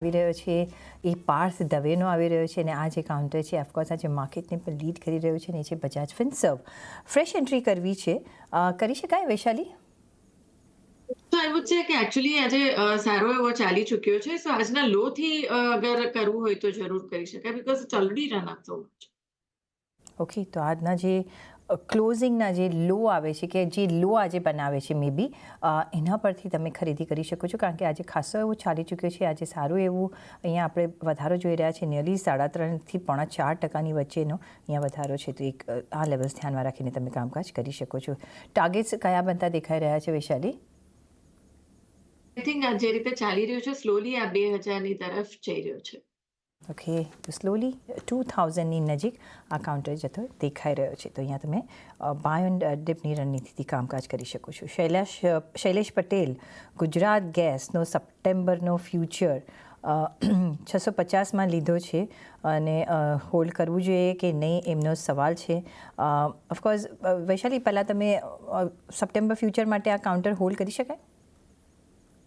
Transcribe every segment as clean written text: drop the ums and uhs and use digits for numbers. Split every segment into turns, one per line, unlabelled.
આવી રહ્યો છે એ પાર્થ દવેનો આવી રહ્યો છે અને આ જે કાઉન્ટર છે ઓફકોર્સ આજે માર્કેટને પણ લીડ કરી રહ્યું છે ને એ છે બજાજ ફિનસર્વ. ફ્રેશ એન્ટ્રી કરવી છે, કરી શકાય વૈશાલી?
તો એવું છે કે એકચ્યુઅલી આજે સારો એવો ચાલી ચૂક્યો છે. સો આજના લો થી અગર કરવું હોય તો જરૂર કરી શકાય because it's already run up so much.
Okay, તો આજના જે ક્લોઝિંગના જે લો આવે છે કે જે લો આજે બનાવે છે મે બી એના પરથી તમે ખરીદી કરી શકો છો, કારણ કે આજે ખાસો એવું ચાલી ચૂક્યો છે. આજે સારું એવું અહીંયા આપણે વધારો જોઈ રહ્યા છે, નિયરલી 3.5 થી 4% વચ્ચેનો અહીંયા વધારો છે. તો એક આ લેવલ્સ ધ્યાનમાં રાખીને તમે કામકાજ કરી શકો છો. ટાર્ગેટ્સ કયા બનતા દેખાઈ રહ્યા છે વૈશાલી?
આઈ થિંક જે રીતે ચાલી રહ્યું છે સ્લોલી આ 2000ની તરફ જઈ રહ્યો છે.
ઓકે, તો સ્લોલી 2000ની નજીક આ કાઉન્ટર જતો દેખાઈ રહ્યો છે. તો અહીંયા તમે બાય એન્ડ ડિપની રણનીતિથી કામકાજ કરી શકો છો. શૈલેષ પટેલ, ગુજરાત ગેસનો સપ્ટેમ્બરનો ફ્યુચર 650માં લીધો છે અને હોલ્ડ કરવું જોઈએ કે નહીં એમનો સવાલ છે. ઓફકોર્સ વૈશાલી, પહેલાં તમે સપ્ટેમ્બર ફ્યુચર માટે આ કાઉન્ટર હોલ્ડ કરી શકાય?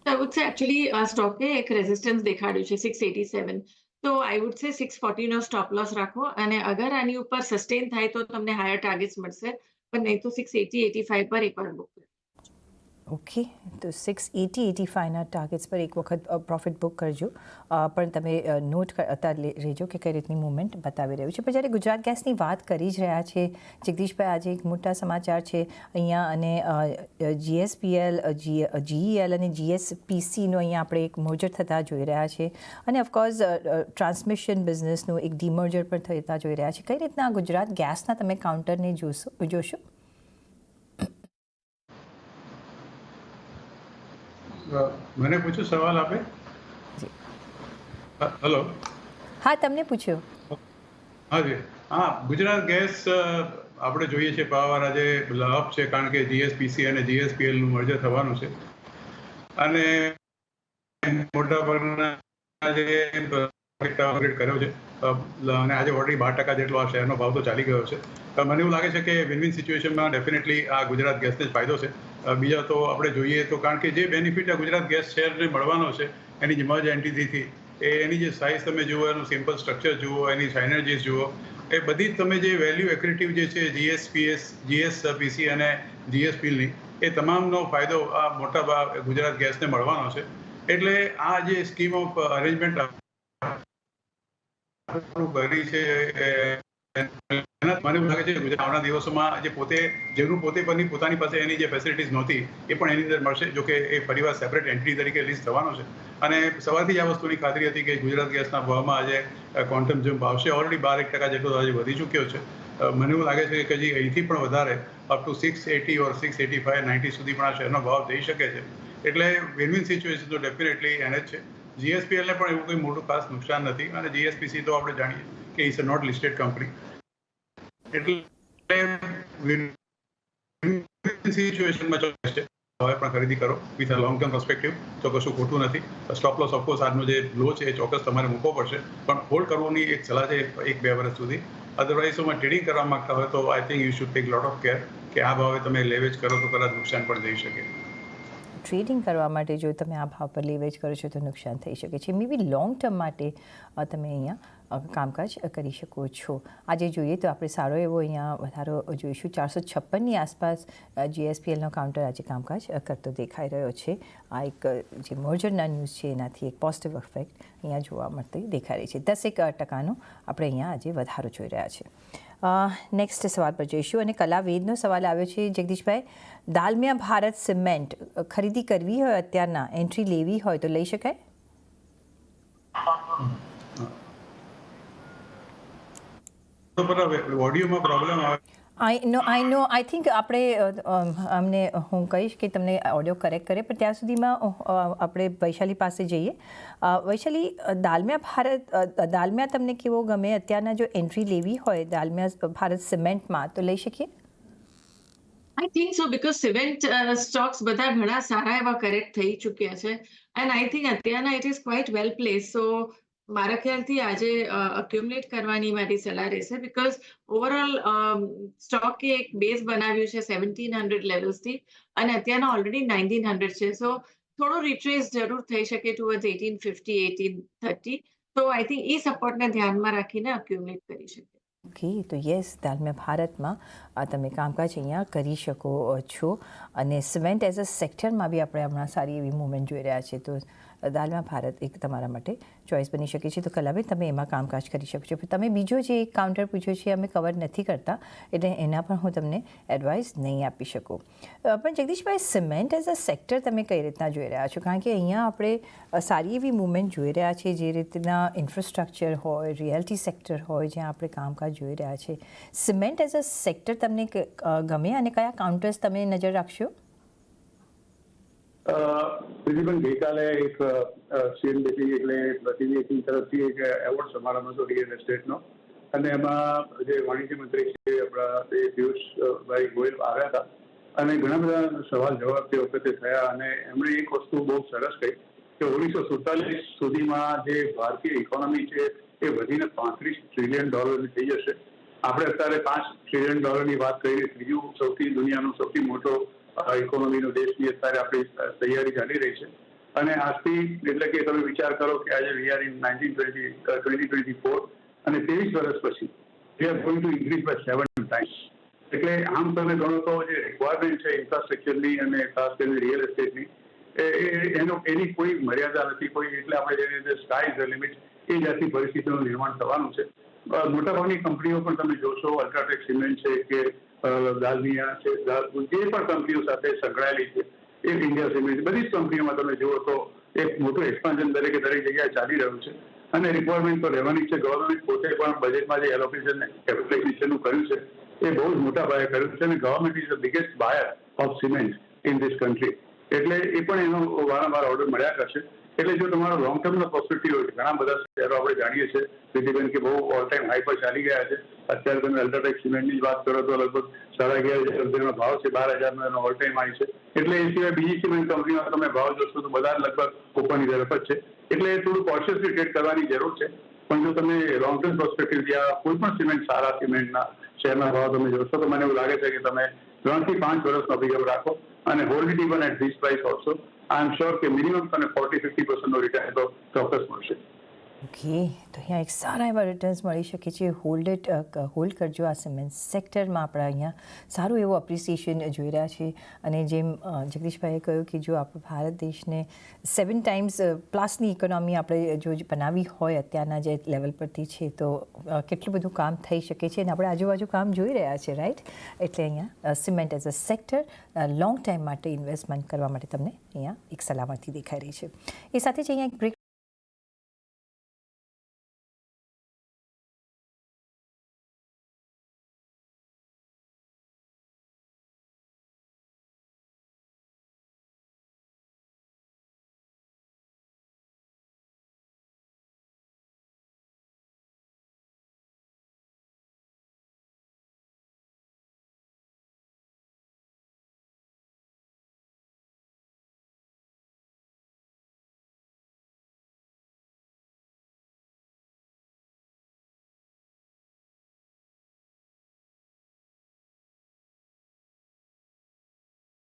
આઈ વુડ સે એકચ્યુઅલી આ સ્ટોકે એક રેઝિસ્ટન્સ દેખાડ્યું છે 687. તો I would say 640 no stop loss રાખો અને અગર આની ઉપર સસ્ટેન થાય તો તમને હાયર ટાર્ગેટ્સ મળશે, પણ નહીં તો 680-85 પર એકવાર બુક કરો.
ઓકે, તો 680-85ના ટાર્ગેટ્સ પર એક વખત પ્રોફિટ બુક કરજો, પણ તમે નોટ કરતા રહેજો કે કઈ રીતની મૂવમેન્ટ બતાવી રહ્યું છે. પણ જ્યારે ગુજરાત ગેસની વાત કરી જ રહ્યા છે જગદીશભાઈ, આજે એક મોટા સમાચાર છે અહીંયા અને GSPL, GEL અને GSPCનો અહીંયા આપણે એક મર્જર થતા જોઈ રહ્યા છે અને ઓફકોર્સ ટ્રાન્સમિશન બિઝનેસનું એક ડીમર્જર પણ થતા જોઈ રહ્યા છે. કઈ રીતના ગુજરાત ગેસના તમે કાઉન્ટરને જોશો?
મને પૂછ્યું સવાલ આપે? હેલો.
હા, તમને પૂછ્યો.
હાજી, હા, ગુજરાત ગેસ આપણે જોઈએ છીએ પાવર આજે અપ છે, કારણ કે GSPC અને GSPL નું મર્જર થવાનું છે અને મોટાભાગના જે અપગ્રેડ કર્યો છે અને આજે ઓલરેડી 12% જેટલો આ શેરનો ભાવ તો ચાલી ગયો છે. મને એવું લાગે છે કે વિન વિન સિચ્યુએશનમાં ડેફિનેટલી આ ગુજરાત ગેસને જ ફાયદો છે. બીજા તો આપણે જોઈએ તો કારણ કે જે બેનિફિટ આ ગુજરાત ગેસ શેરને મળવાનો છે એની જે મર્જ એન્ટિટીથી, એની જે સાઇઝ તમે જુઓ, એનું સિમ્પલ સ્ટ્રક્ચર જુઓ, એની સાઇનર્જીસ જુઓ, એ બધી જ તમે જે વેલ્યુ એક્રેટિવ જે છે GSPC અને GSPLની, એ તમામનો ફાયદો આ મોટા ભાગ ગુજરાત ગેસને મળવાનો છે. એટલે આ જે સ્કીમ ઓફ અરેન્જમેન્ટ કરી છે મને એવું લાગે છે કે આવનારા દિવસોમાં જે પોતે પોતાની પાસે એની જે ફેસિલિટીઝ નહોતી એ પણ એની અંદર મળશે. જો કે એ ફરીવાર સેપરેટ એન્ટિટી તરીકે લિસ્ટ થવાનો છે અને સવારથી જ આ વસ્તુની ખાતરી હતી કે ગુજરાત ગેસના ભાવમાં આજે ક્વોન્ટમ જમ્પ આવશે. ઓલરેડી 12% જેટલો આજે વધી ચૂક્યો છે. મને એવું લાગે છે કે હજી અહીંથી પણ વધારે અપ ટુ 680 ઓર 685, 90 સુધી પણ આ શેરનો ભાવ જઈ શકે છે. એટલે વિન વિન સિચ્યુએશન તો ડેફિનેટલી એને જ છે. GSPLને પણ એવું કોઈ મોટું ખાસ નુકસાન નથી અને GSPC તો આપણે જાણીએ કે is a not listed company. એટલે વિન વિન સિચ્યુએશનમાં ચોક્કસ છે. હવે પણ ખરીદી કરો with a long term perspective તો કશું ખોટું નથી. સ્ટોપ લોસ ઓફકોર્સ આજનો જે લો છે એ ચોક્કસ તમારે મૂકવો પડશે, પણ હોલ્ડ કરવાની એક સલાહ છે 1-2 વર્ષ સુધી. અધરવાઇઝ તમે ટ્રેડિંગ કરવા માંગતા હોય તો I think you should take lot of care કે આ ભાવે તમે લેવેજ કરો તો કદાચ નુકસાન પણ જઈ શકે.
ટ્રેડિંગ કરવા માટે જો તમે આ ભાવ પર લેવેજ કરો છો તો નુકસાન થઈ શકે છે. મે બી લોંગ ટર્મ માટે તમે અહીંયા કામકાજ કરી શકો છો. આજે જોઈએ તો આપણે સારો એવો અહીંયા વધારો જોઈશું. 456ની આસપાસ GSPLનો કાઉન્ટર આજે કામકાજ કરતો દેખાઈ રહ્યો છે. આ એક જે મર્જરના ન્યૂઝ છે એનાથી એક પોઝિટિવ ઇફેક્ટ અહીંયા જોવા મળતી દેખાઈ રહી છે. 10% આપણે અહીંયા આજે વધારો જોઈ રહ્યા છે. નેક્સ્ટ સવાલ પર જઈશું અને કલાવેદનો સવાલ આવ્યો છે જગદીશભાઈ. દાલમિયા ભારત સિમેન્ટ ખરીદી કરવી હોય અત્યારના, એન્ટ્રી લેવી હોય તો લઈ શકાય?
ઓડિયોમાં પ્રોબ્લેમ આવે.
આઈ નો આઈ થિંક આપણે હું કહીશ કે તમને ઓડિયો કરેક્ટ કરે, પણ ત્યાં સુધીમાં આપણે વૈશાલી પાસે જઈએ. વૈશાલી, દાલમિયા તમને કેવો ગમે અત્યારના? જો એન્ટ્રી લેવી હોય દાલમિયા ભારત સિમેન્ટમાં તો લઈ શકીએ?
I think so because cement stocks બધા ઘણા સારા એવા કરેક્ટ થઈ ચૂક્યા છે એન્ડ આઈ થિંક અત્યારના it is quite well place. So મારા ખ્યાલથી આજે અક્યુમ્યુલેટ કરવાની મારી સલાહ રહેશે બીકોઝ ઓવરઓલ સ્ટોકે એક બેઝ બનાવ્યું છે 1700 લેવલ્સથી અને અત્યારના ઓલરેડી 1900 છે. સો થોડો રિટ્રેસ જરૂર થઈ શકે ટુવર્ડ્સ 1850 1830 તો આઈ થિંક એ સપોર્ટને ધ્યાનમાં રાખીને અક્યુમ્યુલેટ કરી શકે.
ઓકે, તો યસ, દાલમિયા ભારતમાં તમે કામકાજ અહીંયા કરી શકો છો અને સિમેન્ટ એઝ અ સેક્ટરમાં બી આપણે હમણાં સારી એવી મૂવમેન્ટ જોઈ રહ્યા છીએ. તો દાલમિયા ભારત એક તમારા માટે ચોઈસ બની શકે છે. તો કલાબેન, તમે એમાં કામકાજ કરી શકો છો. તમે બીજો જે એક કાઉન્ટર પૂછ્યો છે અમે કવર નથી કરતા, એટલે એના પણ હું તમને એડવાઇસ નહીં આપી શકું. પણ જગદીશભાઈ, સિમેન્ટ એઝ અ સેક્ટર તમે કઈ રીતના જોઈ રહ્યા છો? કારણ કે અહીંયા આપણે સારી એવી મૂવમેન્ટ જોઈ રહ્યા છીએ, જે રીતના ઇન્ફ્રાસ્ટ્રક્ચર હોય, રિયાલિટી સેક્ટર હોય, જ્યાં આપણે કામકાજ જોઈ રહ્યા છીએ. સિમેન્ટ એઝ અ સેક્ટર તમને ગમે અને કયા કાઉન્ટર્સ તમે નજર રાખશો?
પ્રિન્સિપલ, ગઈકાલે એક સીએનબીસી એટલે પ્રતિનિધિ તરફથી એક એવોર્ડ સમારંભ હતો રિયલ એસ્ટેટનો, અને એમાં જે વાણિજ્ય મંત્રી છે આપણા પિયુષભાઈ ગોયલ આવ્યા હતા અને ઘણા બધા સવાલ જવાબ તે વખતે થયા, અને એમણે એક વસ્તુ બહુ સરસ કહી કે 1947 સુધીમાં જે ભારતીય ઇકોનોમી છે એ વધીને $35 ટ્રિલિયન થઈ જશે. આપણે અત્યારે $5 ટ્રિલિયન વાત કરીએ, ત્રીજું સૌથી દુનિયાનો સૌથી મોટો ઇકોનોમીનો દેશની અત્યારે આપણી તૈયારી ચાલી રહી છે. અને આજથી એટલે કે તમે વિચાર કરો કે આજે વી આર ઇન 2024 અને 23 વર્ષ પછી we are going to increase by 7 times. એટલે આમ તમે ગણો તો જે રિક્વાયરમેન્ટ છે ઇન્ફ્રાસ્ટ્રક્ચરની અને ખાસ કરીને રિયલ એસ્ટેટની, એની કોઈ મર્યાદા નથી, કોઈ એટલે આપણે જેની અંદર સ્કાય ઇઝ ધ લિમિટ એ જાતની પરિસ્થિતિનું નિર્માણ થવાનું છે. મોટાભાગની કંપનીઓ પણ તમે જોશો, અલ્ટ્રાટેક સિમેન્ટ છે કે દાલમિયા છે, જે પણ કંપનીઓ સાથે સંકળાયેલી છે, એ ઇન્ડિયા સિમેન્ટ, બધી જ કંપનીઓમાં તમે જુઓ તો એક મોટું એક્સપાન્શન દરેક જગ્યાએ ચાલી રહ્યું છે અને રિક્વાયરમેન્ટ તો રહેવાની છે. ગવર્મેન્ટ પોતે પણ બજેટમાં જે એલોકેશન કેપિટલાઇઝેશનનું કર્યું છે એ બહુ જ મોટા પાયે કર્યું છે અને government is the biggest buyer of cement in this country. એટલે એ પણ એનો વારંવાર ઓર્ડર મળ્યા કરશે. એટલે જો તમારો લોંગ ટર્મનો પર્સપેક્ટિવ હોય, ઘણા બધા શેરો આપણે જાણીએ છીએ પ્રીતિબેન કે બહુ ઓલ ટાઈમ હાઈ પર ચાલી ગયા છે. અત્યારે તમે અલ્ટ્રાટેક સિમેન્ટની જ વાત કરો તો લગભગ 11,500 ભાવ છે, 12,000 એનો ઓલ ટાઈમ હાઈ છે. એટલે એ સિવાય બીજી સિમેન્ટ કંપનીમાં તમે ભાવ જોશો તો બધા લગભગ ઉપરની તરફ જ છે. એટલે થોડું કોન્શિયસલી ટ્રેડ કરવાની જરૂર છે. પણ જો તમે લોંગ ટર્મ પર્સપેક્ટિવથી આ કોઈ પણ સિમેન્ટ, સારા સિમેન્ટના શેરના ભાવ તમે જોશો તો મને એવું લાગે છે કે તમે 3 થી 5 વર્ષનો અભિગમ રાખો અને hold it even at this price also. I am sure કે મિનિમમ તમને 40-50% રિટર્ન તો ચોક્કસ મળશે.
ઓકે, તો અહીંયા એક સારા એવા રિટર્ન્સ મળી શકે છે. હોલ્ડ કરજો આ સિમેન્ટ સેક્ટરમાં. આપણે અહીંયા સારું એવું અપ્રિસિએશન જોઈ રહ્યા છીએ. અને જેમ જગદીશભાઈએ કહ્યું કે જો આપણે ભારત દેશને 7 times પ્લસની ઇકોનોમી આપણે જો બનાવી હોય અત્યારના જે લેવલ પરથી છે, તો કેટલું બધું કામ થઈ શકે છે અને આપણે આજુબાજુ કામ જોઈ રહ્યા છે, રાઈટ? એટલે અહીંયા cement as a sector long time માટે ઇન્વેસ્ટમેન્ટ કરવા માટે તમને અહીંયા એક સલામતી દેખાઈ રહી છે. એ સાથે જ અહીંયા એક બ્રેક